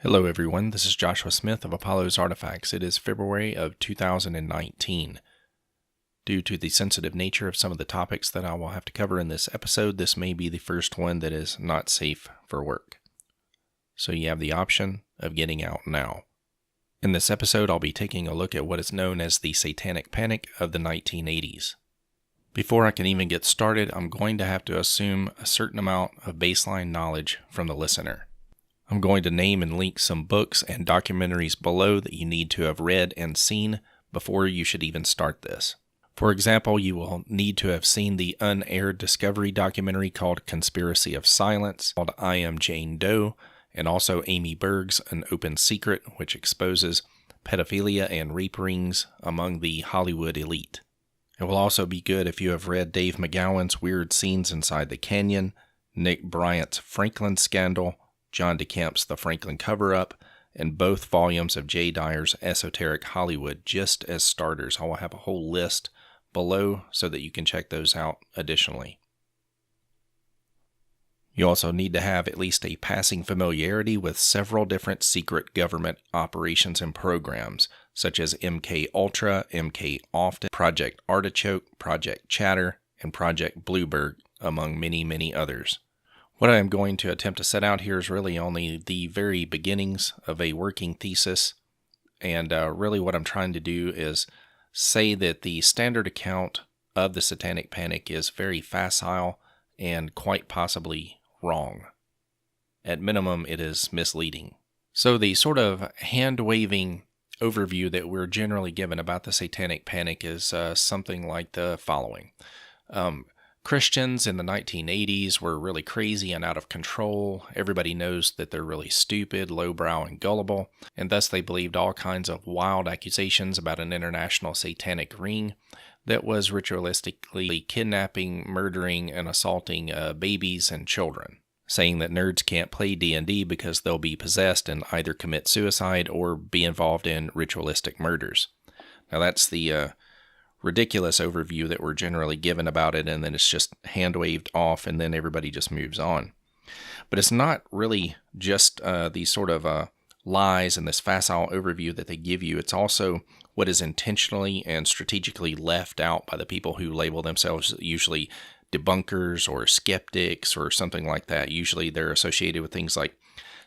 Hello everyone, this is Joshua Smith of Apollo's Artifacts. It is February of 2019. Due to the sensitive nature of some of the topics that I will have to cover in this episode, this may be the first one that is not safe for work. So you have the option of getting out now. In this episode, I'll be taking a look at what is known as the Satanic Panic of the 1980s. Before I can even get started, I'm going to have to assume a certain amount of baseline knowledge from the listener. I'm going to name and link some books and documentaries below that you need to have read and seen before you should even start this. For example, you will need to have seen the unaired Discovery documentary called Conspiracy of Silence, called I Am Jane Doe, and also Amy Berg's An Open Secret, which exposes pedophilia and rape rings among the Hollywood elite. It will also be good if you have read Dave McGowan's Weird Scenes Inside the Canyon, Nick Bryant's Franklin Scandal, John DeCamp's The Franklin Cover-Up, and both volumes of Jay Dyer's Esoteric Hollywood, just as starters. I will have a whole list below so that you can check those out additionally. You also need to have at least a passing familiarity with several different secret government operations and programs, such as MKULTRA, MKOften, Project Artichoke, Project Chatter, and Project Bluebird, among many, many others. What I am going to attempt to set out here is really only the very beginnings of a working thesis, and really what I'm trying to do is say that the standard account of the Satanic Panic is very facile and quite possibly wrong. At minimum, it is misleading. So the sort of hand-waving overview that we're generally given about the Satanic Panic is something like the following. Christians in the 1980s were really crazy and out of control. Everybody knows that they're really stupid, lowbrow, and gullible, and thus they believed all kinds of wild accusations about an international satanic ring that was ritualistically kidnapping, murdering, and assaulting babies and children, saying that nerds can't play D&D because they'll be possessed and either commit suicide or be involved in ritualistic murders. Now that's the ridiculous overview that we're generally given about it, and then it's just hand-waved off, and then everybody just moves on. But it's not really just these sort of lies and this facile overview that they give you. It's also what is intentionally and strategically left out by the people who label themselves usually debunkers or skeptics or something like that. Usually they're associated with things like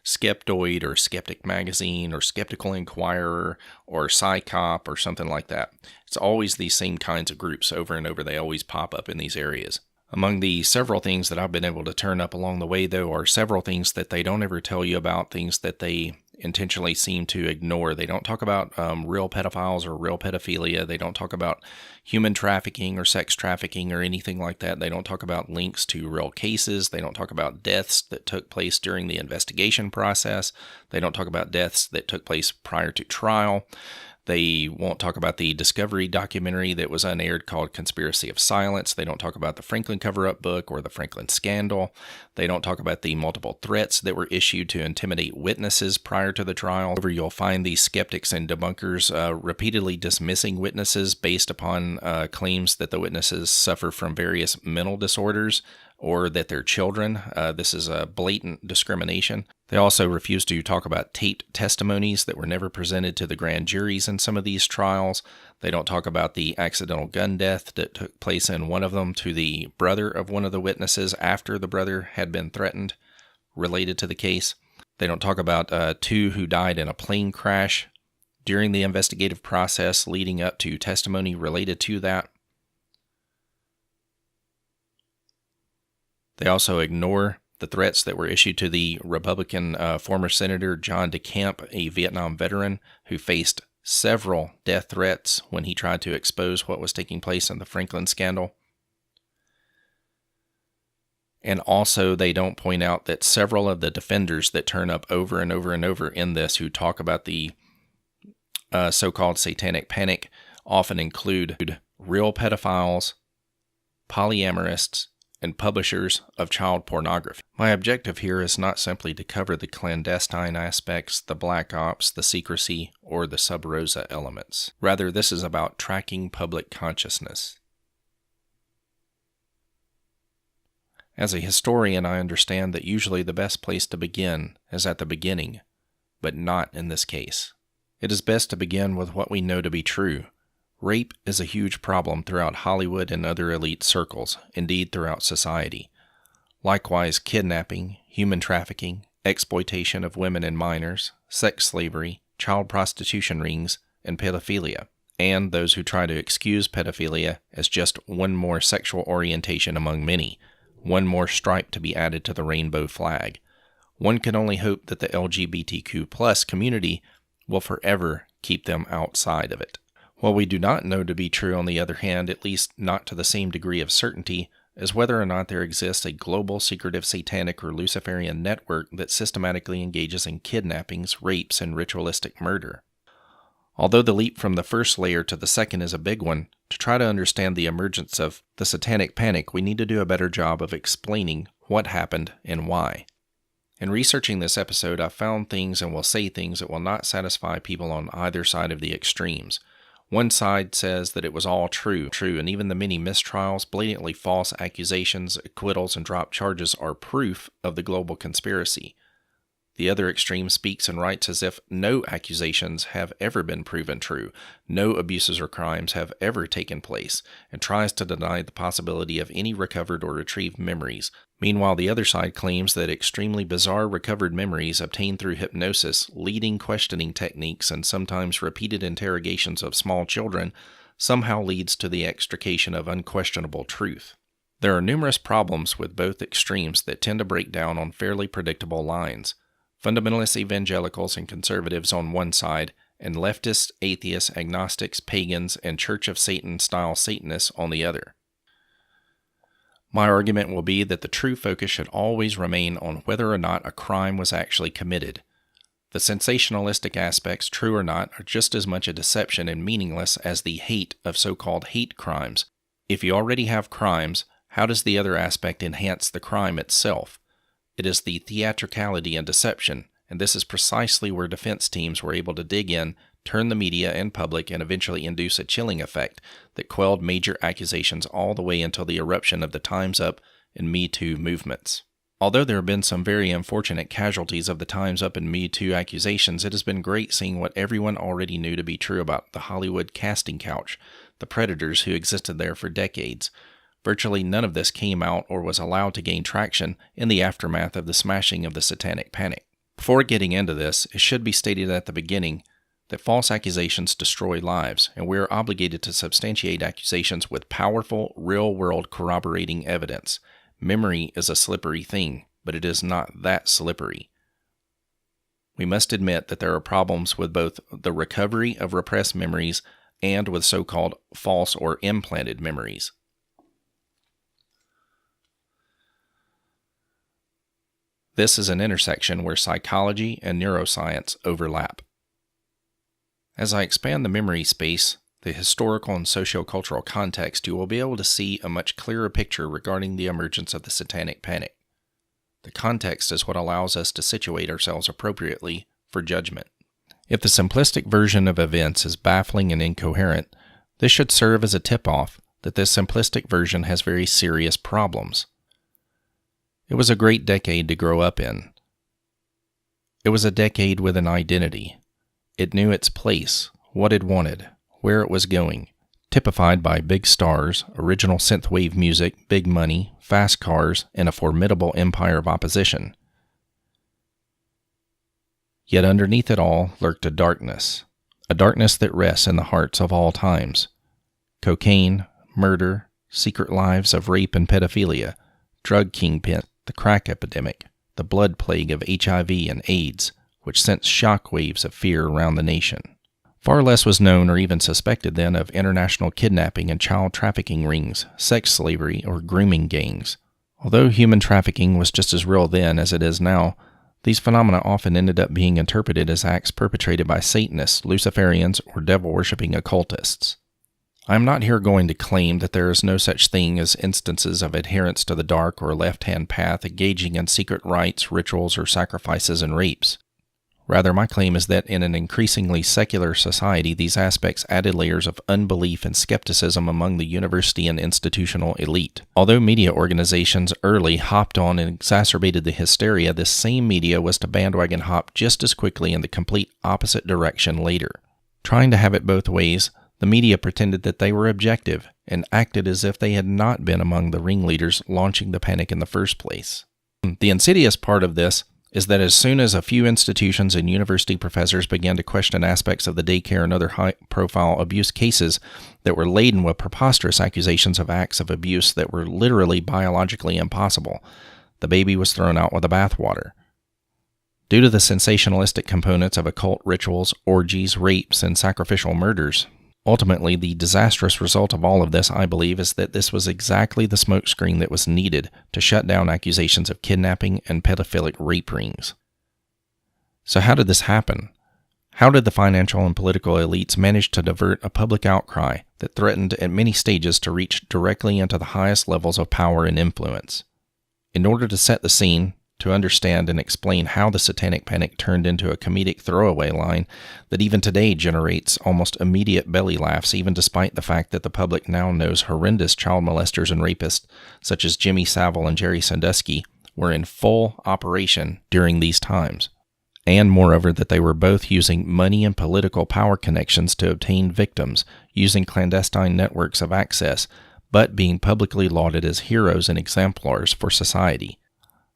Skeptoid or Skeptic Magazine or Skeptical Inquirer or Psycop or something like that. It's always these same kinds of groups over and over. They always pop up in these areas. Among the several things that I've been able to turn up along the way, though, are several things that they don't ever tell you about, things that they intentionally seem to ignore. They don't talk about real pedophiles or real pedophilia. They don't talk about human trafficking or sex trafficking or anything like that. They don't talk about links to real cases. They don't talk about deaths that took place during the investigation process. They don't talk about deaths that took place prior to trial. They won't talk about the Discovery documentary that was unaired called Conspiracy of Silence. They don't talk about the Franklin Cover-Up book or the Franklin Scandal. They don't talk about the multiple threats that were issued to intimidate witnesses prior to the trial. However, you'll find these skeptics and debunkers repeatedly dismissing witnesses based upon claims that the witnesses suffer from various mental disorders or that they're children. This is a blatant discrimination. They also refuse to talk about taped testimonies that were never presented to the grand juries in some of these trials. They don't talk about the accidental gun death that took place in one of them to the brother of one of the witnesses after the brother had been threatened related to the case. They don't talk about two who died in a plane crash during the investigative process leading up to testimony related to that. They also ignore the threats that were issued to the Republican former Senator John DeCamp, a Vietnam veteran who faced several death threats when he tried to expose what was taking place in the Franklin scandal. And also they don't point out that several of the defenders that turn up over and over and over in this who talk about the so-called Satanic Panic often include real pedophiles, polyamorists, and publishers of child pornography. My objective here is not simply to cover the clandestine aspects, the black ops, the secrecy, or the sub rosa elements. Rather, this is about tracking public consciousness. As a historian, I understand that usually the best place to begin is at the beginning, but not in this case. It is best to begin with what we know to be true. Rape is a huge problem throughout Hollywood and other elite circles, indeed throughout society. Likewise, kidnapping, human trafficking, exploitation of women and minors, sex slavery, child prostitution rings, and pedophilia, and those who try to excuse pedophilia as just one more sexual orientation among many, one more stripe to be added to the rainbow flag. One can only hope that the LGBTQ+ community will forever keep them outside of it. What we do not know to be true, on the other hand, at least not to the same degree of certainty, is whether or not there exists a global secretive satanic or Luciferian network that systematically engages in kidnappings, rapes, and ritualistic murder. Although the leap from the first layer to the second is a big one, to try to understand the emergence of the Satanic Panic, we need to do a better job of explaining what happened and why. In researching this episode, I found things and will say things that will not satisfy people on either side of the extremes. One side says that it was all true, and even the many mistrials, blatantly false accusations, acquittals, and dropped charges are proof of the global conspiracy. The other extreme speaks and writes as if no accusations have ever been proven true, no abuses or crimes have ever taken place, and tries to deny the possibility of any recovered or retrieved memories. Meanwhile, the other side claims that extremely bizarre recovered memories obtained through hypnosis, leading questioning techniques, and sometimes repeated interrogations of small children somehow leads to the extrication of unquestionable truth. There are numerous problems with both extremes that tend to break down on fairly predictable lines. Fundamentalist evangelicals and conservatives on one side, and leftists, atheists, agnostics, pagans, and Church of Satan-style Satanists on the other. My argument will be that the true focus should always remain on whether or not a crime was actually committed. The sensationalistic aspects, true or not, are just as much a deception and meaningless as the hate of so-called hate crimes. If you already have crimes, how does the other aspect enhance the crime itself? It is the theatricality and deception, and this is precisely where defense teams were able to dig in, turn the media and public, and eventually induce a chilling effect that quelled major accusations all the way until the eruption of the Time's Up and Me Too movements. Although there have been some very unfortunate casualties of the Time's Up and Me Too accusations, it has been great seeing what everyone already knew to be true about the Hollywood casting couch, the predators who existed there for decades. Virtually none of this came out or was allowed to gain traction in the aftermath of the smashing of the Satanic Panic. Before getting into this, it should be stated at the beginning that false accusations destroy lives, and we are obligated to substantiate accusations with powerful, real-world corroborating evidence. Memory is a slippery thing, but it is not that slippery. We must admit that there are problems with both the recovery of repressed memories and with so-called false or implanted memories. This is an intersection where psychology and neuroscience overlap. As I expand the memory space, the historical and socio-cultural context, you will be able to see a much clearer picture regarding the emergence of the Satanic Panic. The context is what allows us to situate ourselves appropriately for judgment. If the simplistic version of events is baffling and incoherent, this should serve as a tip-off that this simplistic version has very serious problems. It was a great decade to grow up in. It was a decade with an identity. It knew its place, what it wanted, where it was going, typified by big stars, original synthwave music, big money, fast cars, and a formidable empire of opposition. Yet underneath it all lurked a darkness that rests in the hearts of all times. Cocaine, murder, secret lives of rape and pedophilia, drug kingpin, the crack epidemic, the blood plague of HIV and AIDS, which sent shockwaves of fear around the nation. Far less was known or even suspected then of international kidnapping and child trafficking rings, sex slavery, or grooming gangs. Although human trafficking was just as real then as it is now, these phenomena often ended up being interpreted as acts perpetrated by Satanists, Luciferians, or devil-worshipping occultists. I am not here going to claim that there is no such thing as instances of adherence to the dark or left-hand path engaging in secret rites, rituals, or sacrifices and rapes. Rather, my claim is that in an increasingly secular society, these aspects added layers of unbelief and skepticism among the university and institutional elite. Although media organizations early hopped on and exacerbated the hysteria, this same media was to bandwagon hop just as quickly in the complete opposite direction later. Trying to have it both ways, the media pretended that they were objective and acted as if they had not been among the ringleaders launching the panic in the first place. The insidious part of this is that as soon as a few institutions and university professors began to question aspects of the daycare and other high-profile abuse cases that were laden with preposterous accusations of acts of abuse that were literally biologically impossible, the baby was thrown out with the bathwater. Due to the sensationalistic components of occult rituals, orgies, rapes, and sacrificial murders, ultimately, the disastrous result of all of this, I believe, is that this was exactly the smokescreen that was needed to shut down accusations of kidnapping and pedophilic rape rings. So how did this happen? How did the financial and political elites manage to divert a public outcry that threatened at many stages to reach directly into the highest levels of power and influence? In order to set the scene, to understand and explain how the Satanic Panic turned into a comedic throwaway line that even today generates almost immediate belly laughs, even despite the fact that the public now knows horrendous child molesters and rapists such as Jimmy Savile and Jerry Sandusky were in full operation during these times, and moreover that they were both using money and political power connections to obtain victims, using clandestine networks of access, but being publicly lauded as heroes and exemplars for society.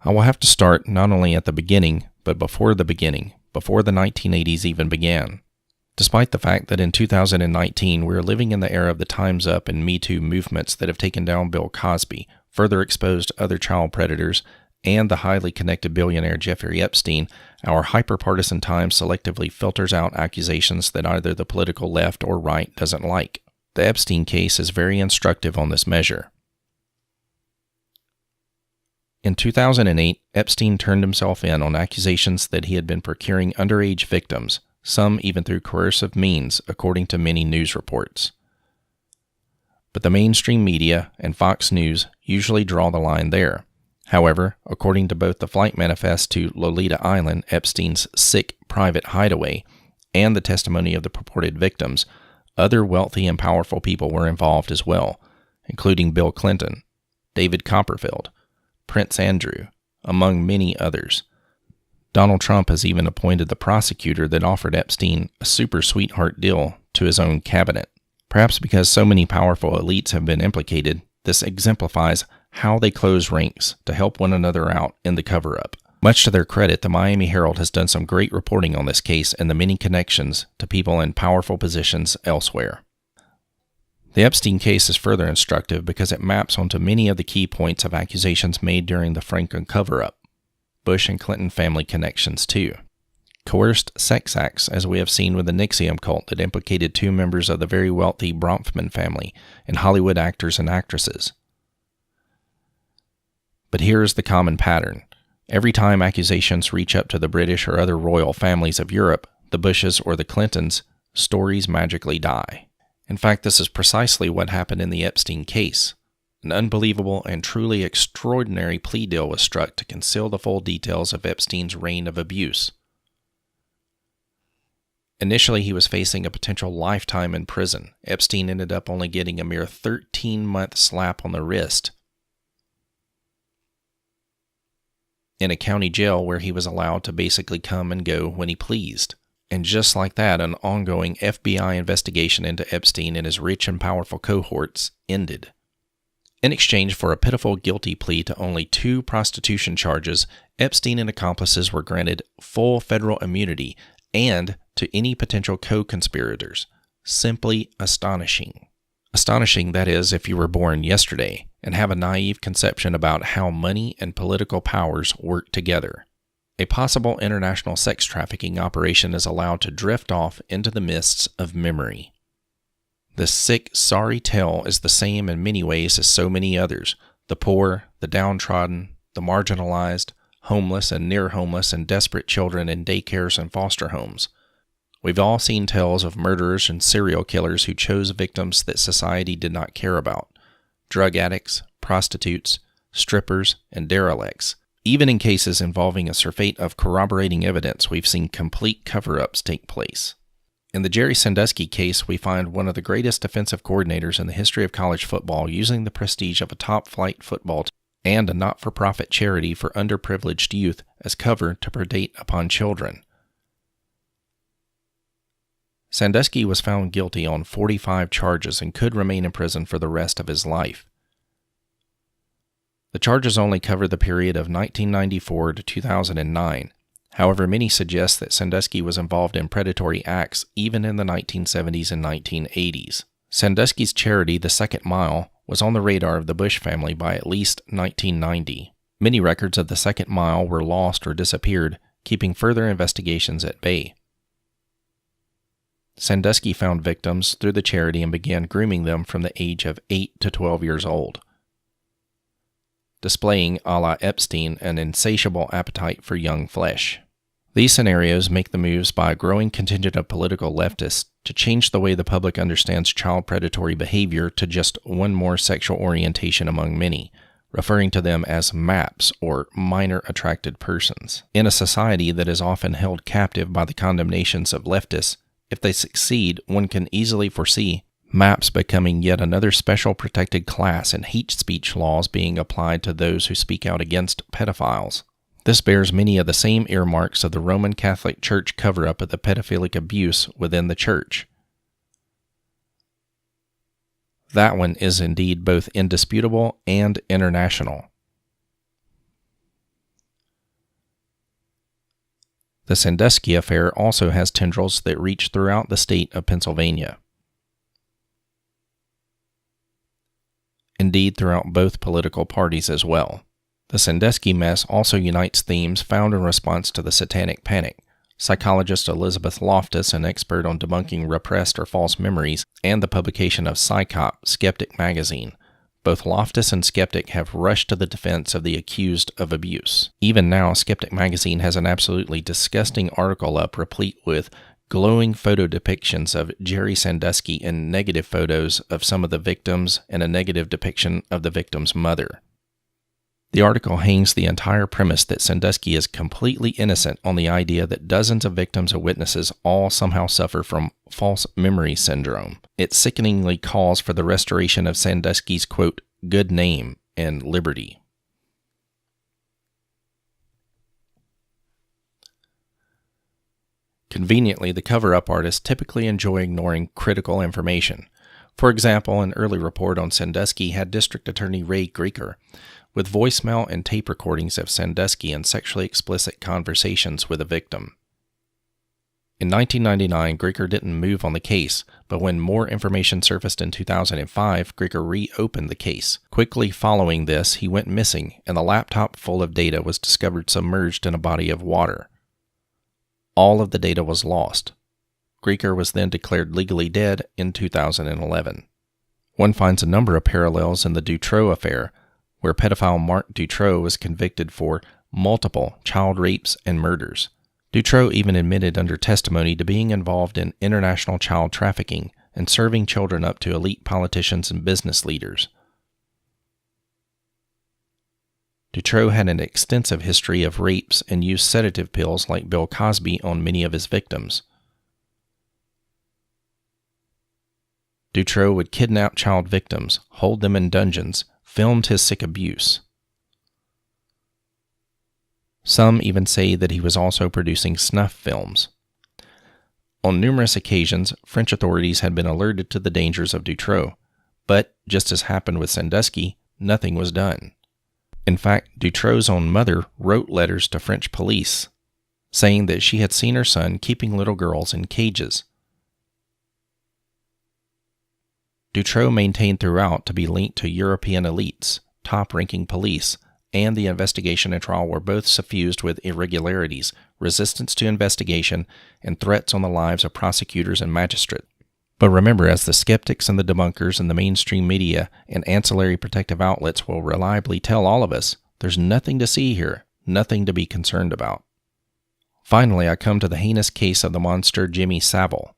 I will have to start not only at the beginning, but before the beginning, before the 1980s even began. Despite the fact that in 2019 we are living in the era of the Time's Up and Me Too movements that have taken down Bill Cosby, further exposed other child predators, and the highly connected billionaire Jeffrey Epstein, our hyper-partisan time selectively filters out accusations that either the political left or right doesn't like. The Epstein case is very instructive on this measure. In 2008, Epstein turned himself in on accusations that he had been procuring underage victims, some even through coercive means, according to many news reports. But the mainstream media and Fox News usually draw the line there. However, according to both the flight manifest to Lolita Island, Epstein's sick private hideaway, and the testimony of the purported victims, other wealthy and powerful people were involved as well, including Bill Clinton, David Copperfield, Prince Andrew, among many others. Donald Trump has even appointed the prosecutor that offered Epstein a super sweetheart deal to his own cabinet. Perhaps because so many powerful elites have been implicated, this exemplifies how they close ranks to help one another out in the cover-up. Much to their credit, the Miami Herald has done some great reporting on this case and the many connections to people in powerful positions elsewhere. The Epstein case is further instructive because it maps onto many of the key points of accusations made during the Franklin cover-up. Bush and Clinton family connections, too. Coerced sex acts, as we have seen with the NXIVM cult that implicated two members of the very wealthy Bronfman family and Hollywood actors and actresses. But here is the common pattern. Every time accusations reach up to the British or other royal families of Europe, the Bushes or the Clintons, stories magically die. In fact, this is precisely what happened in the Epstein case. An unbelievable and truly extraordinary plea deal was struck to conceal the full details of Epstein's reign of abuse. Initially, he was facing a potential lifetime in prison. Epstein ended up only getting a mere 13-month slap on the wrist in a county jail where he was allowed to basically come and go when he pleased. And just like that, an ongoing FBI investigation into Epstein and his rich and powerful cohorts ended. In exchange for a pitiful guilty plea to only 2 prostitution charges, Epstein and accomplices were granted full federal immunity and to any potential co-conspirators. Simply astonishing. Astonishing, that is, if you were born yesterday and have a naive conception about how money and political powers work together. A possible international sex trafficking operation is allowed to drift off into the mists of memory. This sick, sorry tale is the same in many ways as so many others. The poor, the downtrodden, the marginalized, homeless and near homeless and desperate children in daycares and foster homes. We've all seen tales of murderers and serial killers who chose victims that society did not care about. Drug addicts, prostitutes, strippers, and derelicts. Even in cases involving a surfeit of corroborating evidence, we've seen complete cover-ups take place. In the Jerry Sandusky case, we find one of the greatest defensive coordinators in the history of college football using the prestige of a top-flight football team and a not-for-profit charity for underprivileged youth as cover to predate upon children. Sandusky was found guilty on 45 charges and could remain in prison for the rest of his life. The charges only cover the period of 1994 to 2009. However, many suggest that Sandusky was involved in predatory acts even in the 1970s and 1980s. Sandusky's charity, the Second Mile, was on the radar of the Bush family by at least 1990. Many records of the Second Mile were lost or disappeared, keeping further investigations at bay. Sandusky found victims through the charity and began grooming them from the age of 8 to 12 years old, displaying, a la Epstein, an insatiable appetite for young flesh. These scenarios make the moves by a growing contingent of political leftists to change the way the public understands child predatory behavior to just one more sexual orientation among many, referring to them as MAPs, or minor attracted persons. In a society that is often held captive by the condemnations of leftists, if they succeed, one can easily foresee MAPs becoming yet another special protected class and hate speech laws being applied to those who speak out against pedophiles. This bears many of the same earmarks of the Roman Catholic Church cover-up of the pedophilic abuse within the Church. That one is indeed both indisputable and international. The Sandusky affair also has tendrils that reach throughout the state of Pennsylvania. Indeed, throughout both political parties as well. The Sandusky mess also unites themes found in response to the Satanic panic. Psychologist Elizabeth Loftus, an expert on debunking repressed or false memories, and the publication of Skeptic magazine. Both Loftus and Skeptic have rushed to the defense of the accused of abuse. Even now, Skeptic magazine has an absolutely disgusting article up replete with glowing photo depictions of Jerry Sandusky and negative photos of some of the victims and a negative depiction of the victim's mother. The article hangs the entire premise that Sandusky is completely innocent on the idea that dozens of victims and witnesses all somehow suffer from false memory syndrome. It sickeningly calls for the restoration of Sandusky's, quote, good name and liberty. Conveniently, the cover-up artists typically enjoy ignoring critical information. For example, an early report on Sandusky had District Attorney Ray Greker, with voicemail and tape recordings of Sandusky and sexually explicit conversations with a victim. In 1999, Greker didn't move on the case, but when more information surfaced in 2005, Greker reopened the case. Quickly following this, he went missing, and the laptop full of data was discovered submerged in a body of water. All of the data was lost. Greker was then declared legally dead in 2011. One finds a number of parallels in the Dutroux affair, where pedophile Mark Dutroux was convicted for multiple child rapes and murders. Dutroux even admitted under testimony to being involved in international child trafficking and serving children up to elite politicians and business leaders. Dutroux had an extensive history of rapes and used sedative pills like Bill Cosby on many of his victims. Dutroux would kidnap child victims, hold them in dungeons, filmed his sick abuse. Some even say that he was also producing snuff films. On numerous occasions, French authorities had been alerted to the dangers of Dutroux, but, just as happened with Sandusky, nothing was done. In fact, Dutroux's own mother wrote letters to French police, saying that she had seen her son keeping little girls in cages. Dutroux maintained throughout to be linked to European elites, top-ranking police, and the investigation and trial were both suffused with irregularities, resistance to investigation, and threats on the lives of prosecutors and magistrates. But remember, as the skeptics and the debunkers and the mainstream media and ancillary protective outlets will reliably tell all of us, there's nothing to see here, nothing to be concerned about. Finally, I come to the heinous case of the monster Jimmy Savile.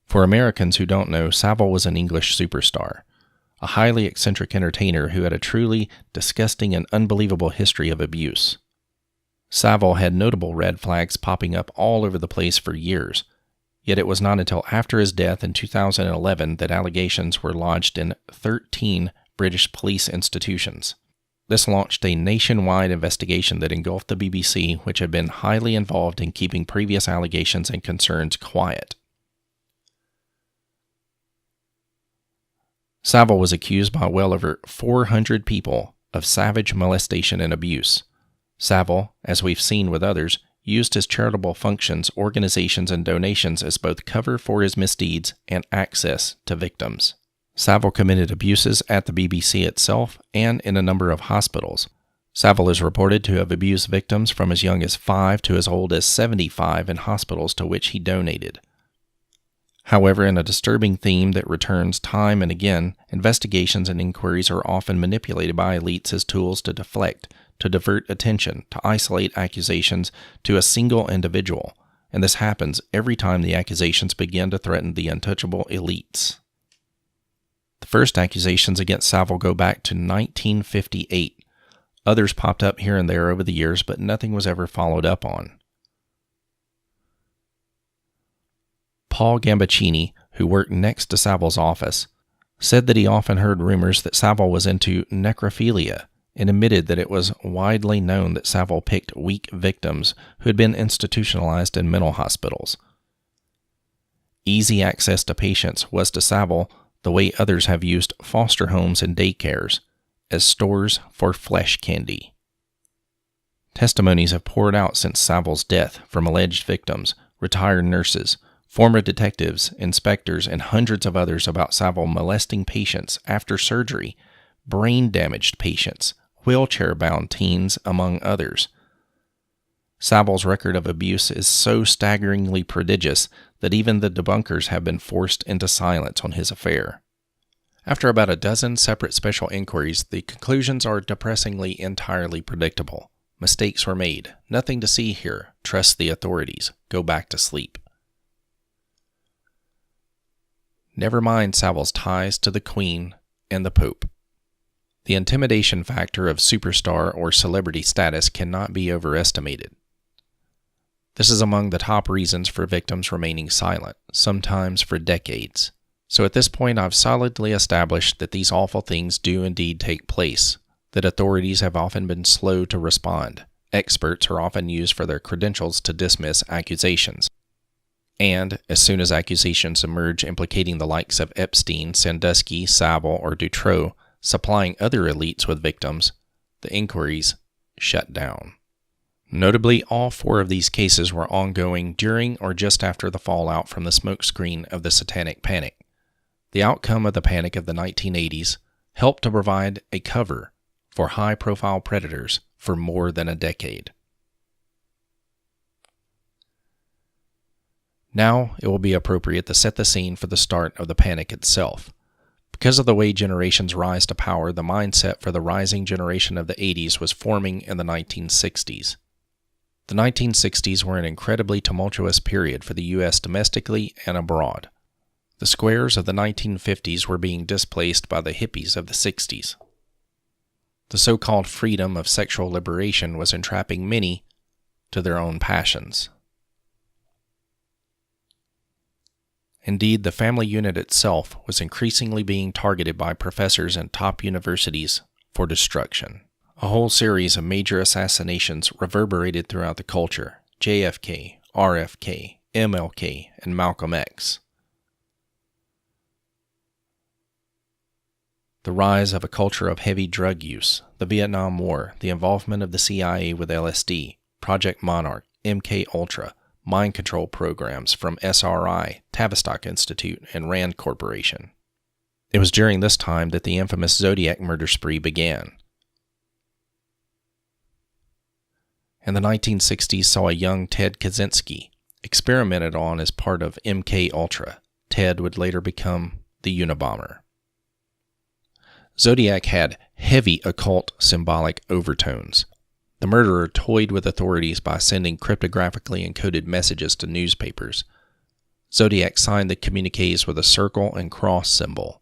For Americans who don't know, Savile was an English superstar. a highly eccentric entertainer who had a truly disgusting and unbelievable history of abuse. Savile had notable red flags popping up all over the place for years, yet it was not until after his death in 2011 that allegations were lodged in 13 British police institutions. This launched a nationwide investigation that engulfed the BBC, which had been highly involved in keeping previous allegations and concerns quiet. Savile was accused by well over 400 people of savage molestation and abuse. Savile, as we've seen with others, used his charitable functions, organizations, and donations as both cover for his misdeeds and access to victims. Savile committed abuses at the BBC itself and in a number of hospitals. Savile is reported to have abused victims from as young as 5 to as old as 75 in hospitals to which he donated. However, in a disturbing theme that returns time and again, investigations and inquiries are often manipulated by elites as tools to deflect, to divert attention, to isolate accusations to a single individual, and this happens every time the accusations begin to threaten the untouchable elites. The first accusations against Savile go back to 1958. Others popped up here and there over the years, but nothing was ever followed up on. Paul Gambaccini, who worked next to Savile's office, said that he often heard rumors that Savile was into necrophilia and admitted that it was widely known that Savile picked weak victims who had been institutionalized in mental hospitals. Easy access to patients was to Savile the way others have used foster homes and daycares as stores for flesh candy. Testimonies have poured out since Savile's death from alleged victims, retired nurses, former detectives, inspectors, and hundreds of others about Savile molesting patients after surgery, brain-damaged patients, wheelchair-bound teens, among others. Savile's record of abuse is so staggeringly prodigious that even the debunkers have been forced into silence on his affair. After about a dozen separate special inquiries, the conclusions are depressingly entirely predictable. Mistakes were made. Nothing to see here. Trust the authorities. Go back to sleep. Never mind Savile's ties to the Queen and the Pope. The intimidation factor of superstar or celebrity status cannot be overestimated. This is among the top reasons for victims remaining silent, sometimes for decades. So at this point, I've solidly established that these awful things do indeed take place, that authorities have often been slow to respond. Experts are often used for their credentials to dismiss accusations. And, as soon as accusations emerge implicating the likes of Epstein, Sandusky, Savile, or Dutroux, supplying other elites with victims, the inquiries shut down. Notably, all 4 of these cases were ongoing during or just after the fallout from the smokescreen of the Satanic Panic. The outcome of the panic of the 1980s helped to provide a cover for high-profile predators for more than a decade. Now, it will be appropriate to set the scene for the start of the panic itself. Because of the way generations rise to power, the mindset for the rising generation of the 80s was forming in the 1960s. The 1960s were an incredibly tumultuous period for the U.S. domestically and abroad. The squares of the 1950s were being displaced by the hippies of the 60s. The so-called freedom of sexual liberation was entrapping many to their own passions. Indeed, the family unit itself was increasingly being targeted by professors in top universities for destruction. A whole series of major assassinations reverberated throughout the culture: JFK, RFK, MLK, and Malcolm X. The rise of a culture of heavy drug use, the Vietnam War, the involvement of the CIA with LSD, Project Monarch, MKULTRA, mind control programs from SRI, Tavistock Institute, and Rand Corporation. It was during this time that the infamous Zodiac murder spree began. And the 1960s saw a young Ted Kaczynski experimented on as part of MKUltra. Ted would later become the Unabomber. Zodiac had heavy occult symbolic overtones. The murderer toyed with authorities by sending cryptographically encoded messages to newspapers. Zodiac signed the communiques with a circle and cross symbol.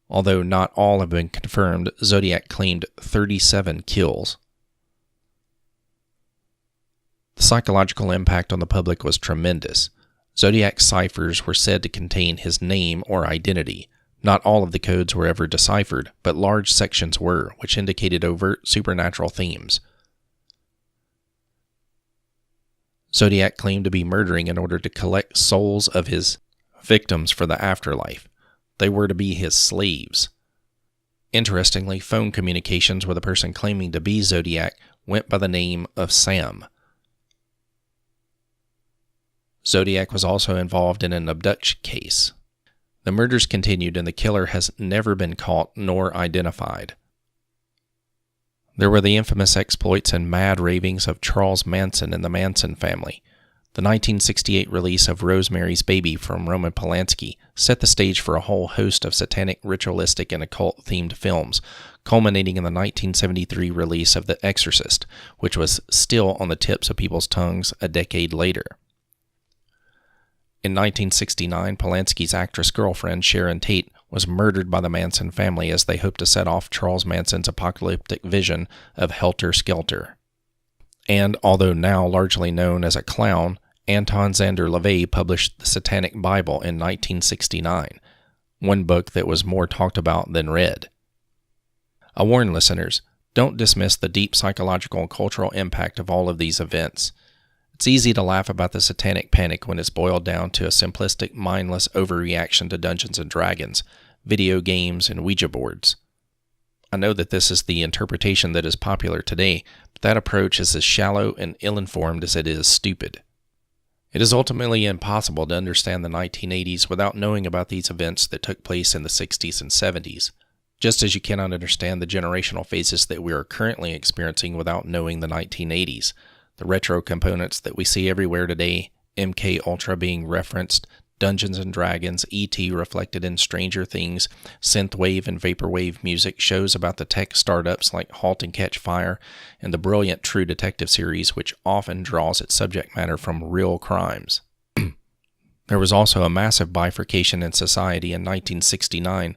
Although not all have been confirmed, Zodiac claimed 37 kills. The psychological impact on the public was tremendous. Zodiac's ciphers were said to contain his name or identity. Not all of the codes were ever deciphered, but large sections were, which indicated overt supernatural themes. Zodiac claimed to be murdering in order to collect souls of his victims for the afterlife. They were to be his slaves. Interestingly, phone communications with a person claiming to be Zodiac went by the name of Sam. Zodiac was also involved in an abduction case. The murders continued and the killer has never been caught nor identified. There were the infamous exploits and mad ravings of Charles Manson and the Manson family. The 1968 release of Rosemary's Baby from Roman Polanski set the stage for a whole host of satanic, ritualistic, and occult-themed films, culminating in the 1973 release of The Exorcist, which was still on the tips of people's tongues a decade later. In 1969, Polanski's actress girlfriend, Sharon Tate, was murdered by the Manson family as they hoped to set off Charles Manson's apocalyptic vision of Helter Skelter. And, although now largely known as a clown, Anton Szandor LaVey published the Satanic Bible in 1969, one book that was more talked about than read. I warn listeners, don't dismiss the deep psychological and cultural impact of all of these events. It's easy to laugh about the satanic panic when it's boiled down to a simplistic, mindless overreaction to Dungeons & Dragons, video games, and Ouija boards. I know that this is the interpretation that is popular today, but that approach is as shallow and ill-informed as it is stupid. It is ultimately impossible to understand the 1980s without knowing about these events that took place in the 60s and 70s, just as you cannot understand the generational phases that we are currently experiencing without knowing the 1980s. The retro components that we see everywhere today, MKULTRA being referenced, Dungeons & Dragons, E.T. reflected in Stranger Things, synthwave and vaporwave music, shows about the tech startups like Halt and Catch Fire, and the brilliant True Detective series, which often draws its subject matter from real crimes. There was also a massive bifurcation in society in 1969,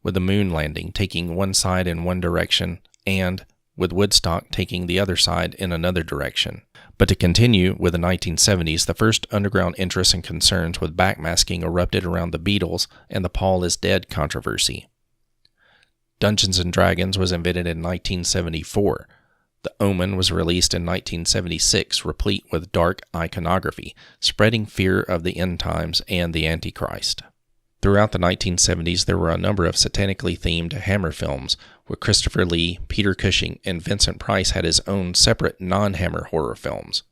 with the moon landing taking one side in one direction and with Woodstock taking the other side in another direction. But to continue with the 1970s, the first underground interests and concerns with backmasking erupted around the Beatles and the Paul is Dead controversy. Dungeons & Dragons was invented in 1974. The Omen was released in 1976, replete with dark iconography, spreading fear of the end times and the Antichrist. Throughout the 1970s, there were a number of satanically themed Hammer films, where Christopher Lee, Peter Cushing, and Vincent Price had his own separate non-Hammer horror films.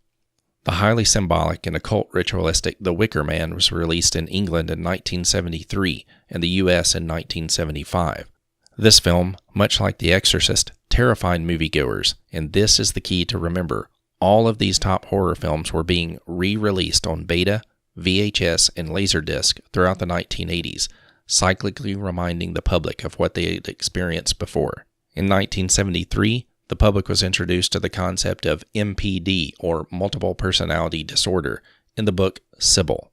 The highly symbolic and occult ritualistic The Wicker Man was released in England in 1973 and the U.S. in 1975. This film, much like The Exorcist, terrified moviegoers, and this is the key to remember. All of these top horror films were being re-released on beta, VHS, and Laserdisc throughout the 1980s, cyclically reminding the public of what they had experienced before. In 1973, the public was introduced to the concept of MPD, or multiple personality disorder, in the book Sybil.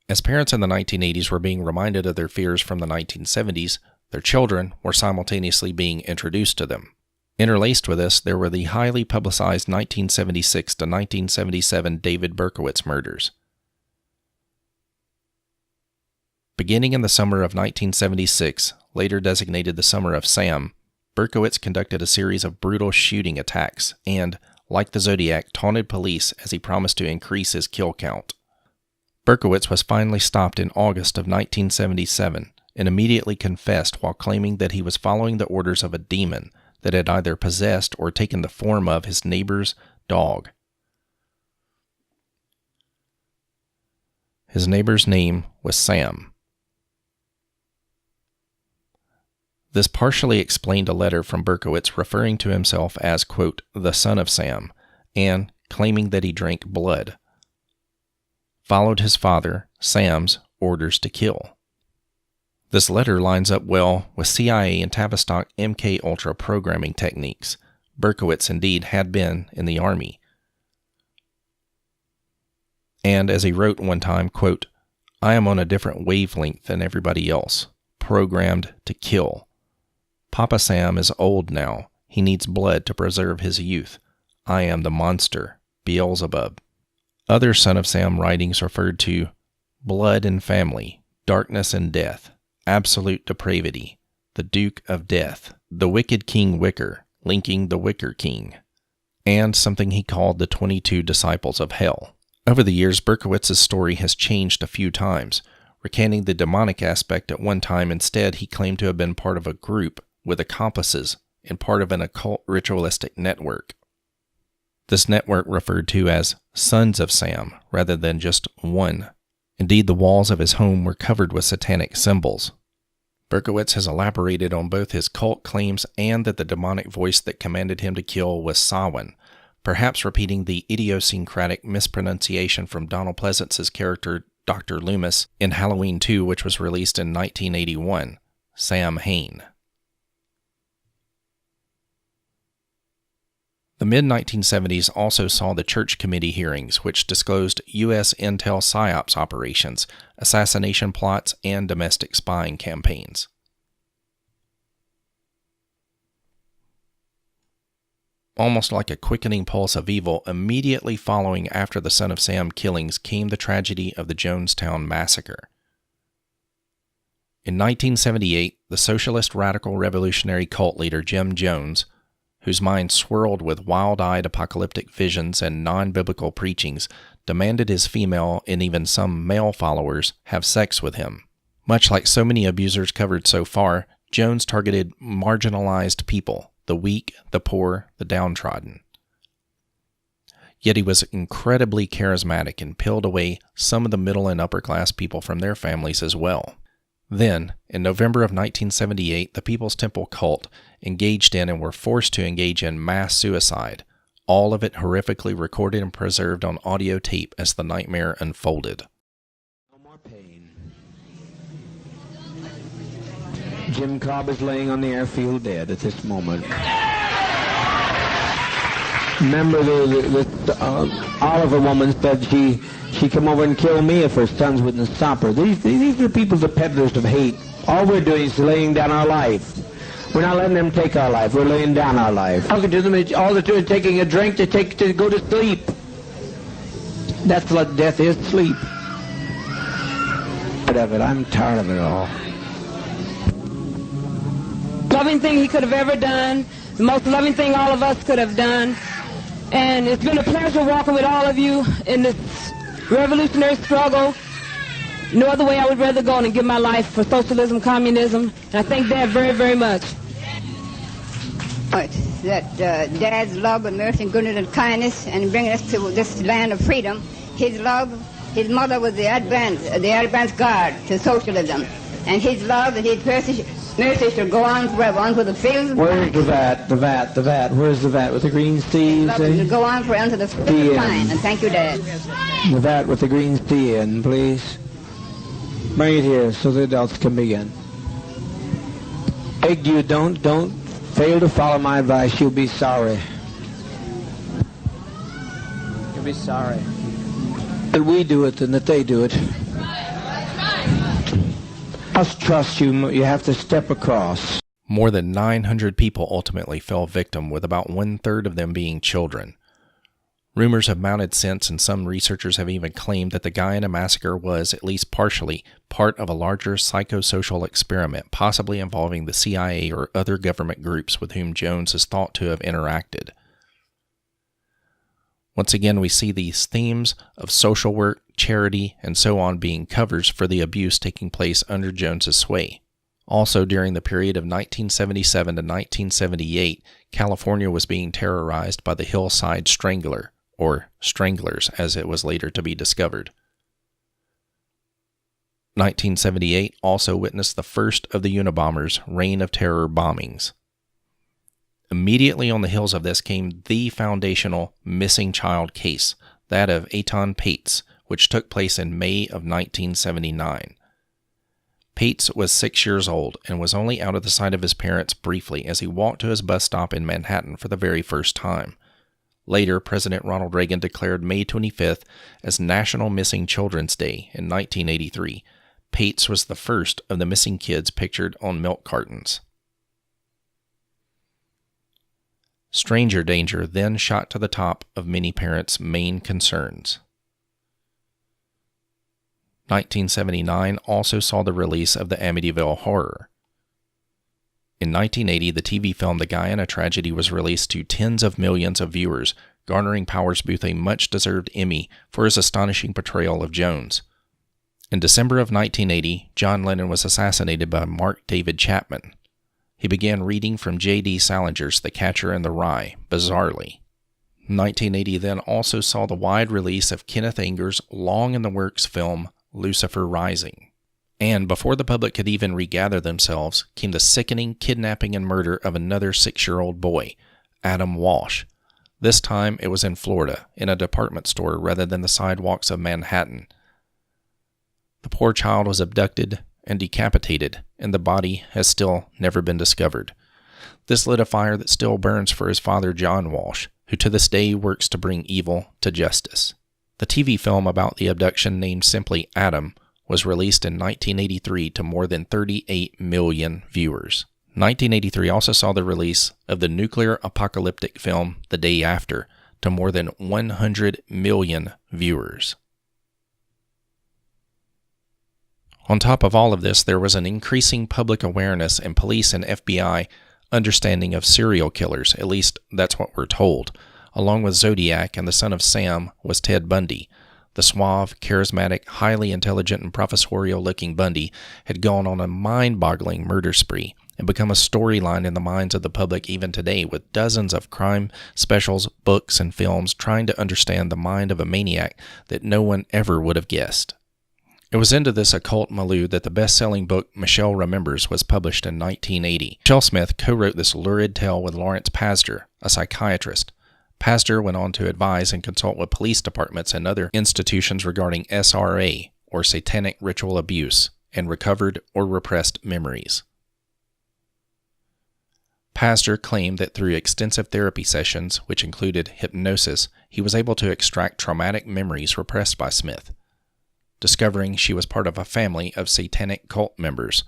As parents in the 1980s were being reminded of their fears from the 1970s, their children were simultaneously being introduced to them. Interlaced with this, there were the highly publicized 1976 to 1977 David Berkowitz murders. Beginning in the summer of 1976, later designated the Summer of Sam, Berkowitz conducted a series of brutal shooting attacks and, like the Zodiac, taunted police as he promised to increase his kill count. Berkowitz was finally stopped in August of 1977 and immediately confessed while claiming that he was following the orders of a demon that had either possessed or taken the form of his neighbor's dog. His neighbor's name was Sam. This partially explained a letter from Berkowitz referring to himself as, quote, the son of Sam, and claiming that he drank blood. Followed his father, Sam's, orders to kill. This letter lines up well with CIA and Tavistock MKUltra programming techniques. Berkowitz indeed had been in the Army. And as he wrote one time, quote, I am on a different wavelength than everybody else. programmed to kill. Papa Sam is old now. He needs blood to preserve his youth. I am the monster, Beelzebub. Other Son of Sam writings referred to blood and family, darkness and death, absolute depravity, the Duke of Death, the wicked King Wicker, linking the Wicker King, and something he called the 22 Disciples of Hell. Over the years, Berkowitz's story has changed a few times. Recanting the demonic aspect at one time, instead he claimed to have been part of a group with accomplices and part of an occult ritualistic network. This network referred to as Sons of Sam rather than just one. Indeed, the walls of his home were covered with satanic symbols. Berkowitz has elaborated on both his cult claims and that the demonic voice that commanded him to kill was Samhain, perhaps repeating the idiosyncratic mispronunciation from Donald Pleasance's character Dr. Loomis in Halloween 2, which was released in 1981, Sam Hain. The mid-1970s also saw the Church Committee hearings, which disclosed U.S. intel psyops operations, assassination plots, and domestic spying campaigns. Almost like a quickening pulse of evil, immediately following after the Son of Sam killings came the tragedy of the Jonestown Massacre. In 1978, the socialist radical revolutionary cult leader Jim Jones, whose mind swirled with wild-eyed apocalyptic visions and non-biblical preachings, demanded his female and even some male followers have sex with him. Much like so many abusers covered so far, Jones targeted marginalized people, the weak, the poor, the downtrodden. Yet he was incredibly charismatic and peeled away some of the middle and upper-class people from their families as well. Then, in November of 1978, the People's Temple cult engaged in and were forced to engage in mass suicide, all of it horrifically recorded and preserved on audio tape as the nightmare unfolded. No more pain. Jim Cobb is laying on the airfield dead at this moment. Remember the Oliver woman said she come over and kill me if her sons wouldn't stop her. These are people, the peddlers of hate. All we're doing is laying down our life. We're not letting them take our life. We're laying down our life. All they're doing is taking a drink to go to sleep. That's what death is, sleep. I'm tired of it all. Loving thing he could have ever done. The most loving thing all of us could have done. And it's been a pleasure walking with all of you in this revolutionary struggle. No other way I would rather go than give my life for socialism, communism. And I thank Dad very, very much. That Dad's love and mercy and goodness and kindness and bringing us to this land of freedom. His love, his mother was the advance guard to socialism. And his love and his mercy should go on forever, on for the fields. Where's the vat? Where's the vat with the green C? Should go on for unto the fields fine. And thank you, Dad. The vat with the green C in, please. Bring it here so the adults can begin. Beg you, don't fail to follow my advice. You'll be sorry. You'll be sorry. That we do it than that they do it. Must trust you. You have to step across. More than 900 people ultimately fell victim, with about 1/3 of them being children. Rumors have mounted since, and some researchers have even claimed that the Guyana massacre was, at least partially, part of a larger psychosocial experiment, possibly involving the CIA or other government groups with whom Jones is thought to have interacted. Once again, we see these themes of social work, charity, and so on being covers for the abuse taking place under Jones's sway. Also, during the period of 1977 to 1978, California was being terrorized by the Hillside Strangler, or Stranglers, as it was later to be discovered. 1978 also witnessed the first of the Unabomber's Reign of Terror bombings. Immediately on the heels of this came the foundational missing child case, that of Eitan Pates, which took place in May of 1979. Pates was 6 years old and was only out of the sight of his parents briefly as he walked to his bus stop in Manhattan for the very first time. Later, President Ronald Reagan declared May 25th as National Missing Children's Day in 1983. Pates was the first of the missing kids pictured on milk cartons. Stranger danger then shot to the top of many parents' main concerns. 1979 also saw the release of the Amityville Horror. In 1980, the TV film The Guyana Tragedy was released to tens of millions of viewers, garnering Powers Booth a much-deserved Emmy for his astonishing portrayal of Jones. In December of 1980, John Lennon was assassinated by Mark David Chapman. He began reading from J.D. Salinger's The Catcher in the Rye, bizarrely. 1980 then also saw the wide release of Kenneth Anger's long-in-the-works film Lucifer Rising. And before the public could even regather themselves, came the sickening kidnapping and murder of another 6-year-old boy, Adam Walsh. This time it was in Florida, in a department store rather than the sidewalks of Manhattan. The poor child was abducted and decapitated, and the body has still never been discovered. This lit a fire that still burns for his father, John Walsh, who to this day works to bring evil to justice. The TV film about the abduction, named simply Adam, was released in 1983 to more than 38 million viewers. 1983 also saw the release of the nuclear apocalyptic film The Day After to more than 100 million viewers. On top of all of this, there was an increasing public awareness and police and FBI understanding of serial killers, at least that's what we're told. Along with Zodiac and the son of Sam was Ted Bundy. The suave, charismatic, highly intelligent, and professorial-looking Bundy had gone on a mind-boggling murder spree and become a storyline in the minds of the public even today, with dozens of crime specials, books, and films trying to understand the mind of a maniac that no one ever would have guessed. It was into this occult milieu that the best-selling book Michelle Remembers was published in 1980. Michelle Smith co-wrote this lurid tale with Lawrence Pastor, a psychiatrist. Pastor went on to advise and consult with police departments and other institutions regarding SRA, or satanic ritual abuse, and recovered or repressed memories. Pastor claimed that through extensive therapy sessions, which included hypnosis, he was able to extract traumatic memories repressed by Smith. Discovering she was part of a family of satanic cult members,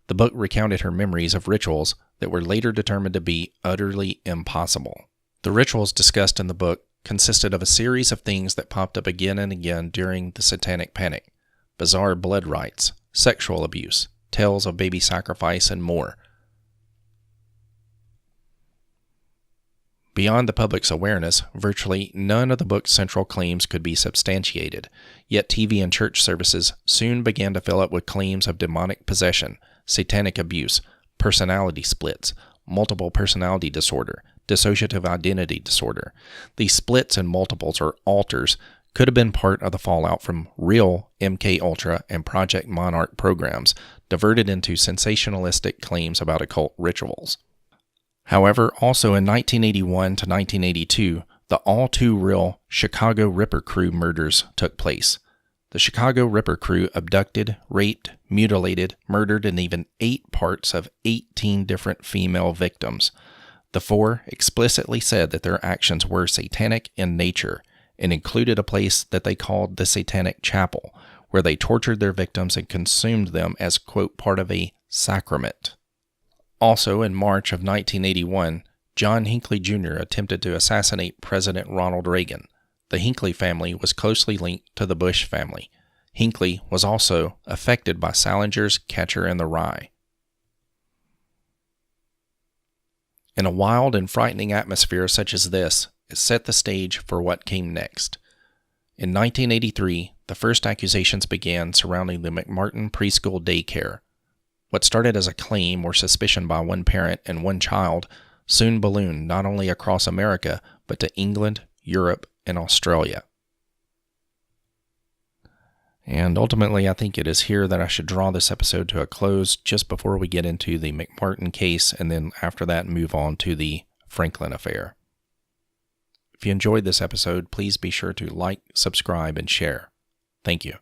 the book recounted her memories of rituals that were later determined to be utterly impossible. The rituals discussed in the book consisted of a series of things that popped up again and again during the Satanic Panic: bizarre blood rites, sexual abuse, tales of baby sacrifice, and more. Beyond the public's awareness, virtually none of the book's central claims could be substantiated, yet TV and church services soon began to fill up with claims of demonic possession, satanic abuse, personality splits, multiple personality disorder, dissociative identity disorder. These splits and multiples, or alters, could have been part of the fallout from real MKULTRA and Project Monarch programs diverted into sensationalistic claims about occult rituals. However, also in 1981 to 1982, the all-too-real Chicago Ripper Crew murders took place. The Chicago Ripper Crew abducted, raped, mutilated, murdered, and even ate parts of 18 different female victims. The four explicitly said that their actions were satanic in nature and included a place that they called the Satanic Chapel, where they tortured their victims and consumed them as, quote, part of a sacrament. Also, in March of 1981, John Hinckley Jr. attempted to assassinate President Ronald Reagan. The Hinckley family was closely linked to the Bush family. Hinckley was also affected by Salinger's Catcher in the Rye. In a wild and frightening atmosphere such as this, it set the stage for what came next. In 1983, the first accusations began surrounding the McMartin preschool daycare. What started as a claim or suspicion by one parent and one child soon ballooned not only across America, but to England, Europe, and Australia. And ultimately, I think it is here that I should draw this episode to a close just before we get into the McMartin case, and then after that move on to the Franklin affair. If you enjoyed this episode, please be sure to like, subscribe, and share. Thank you.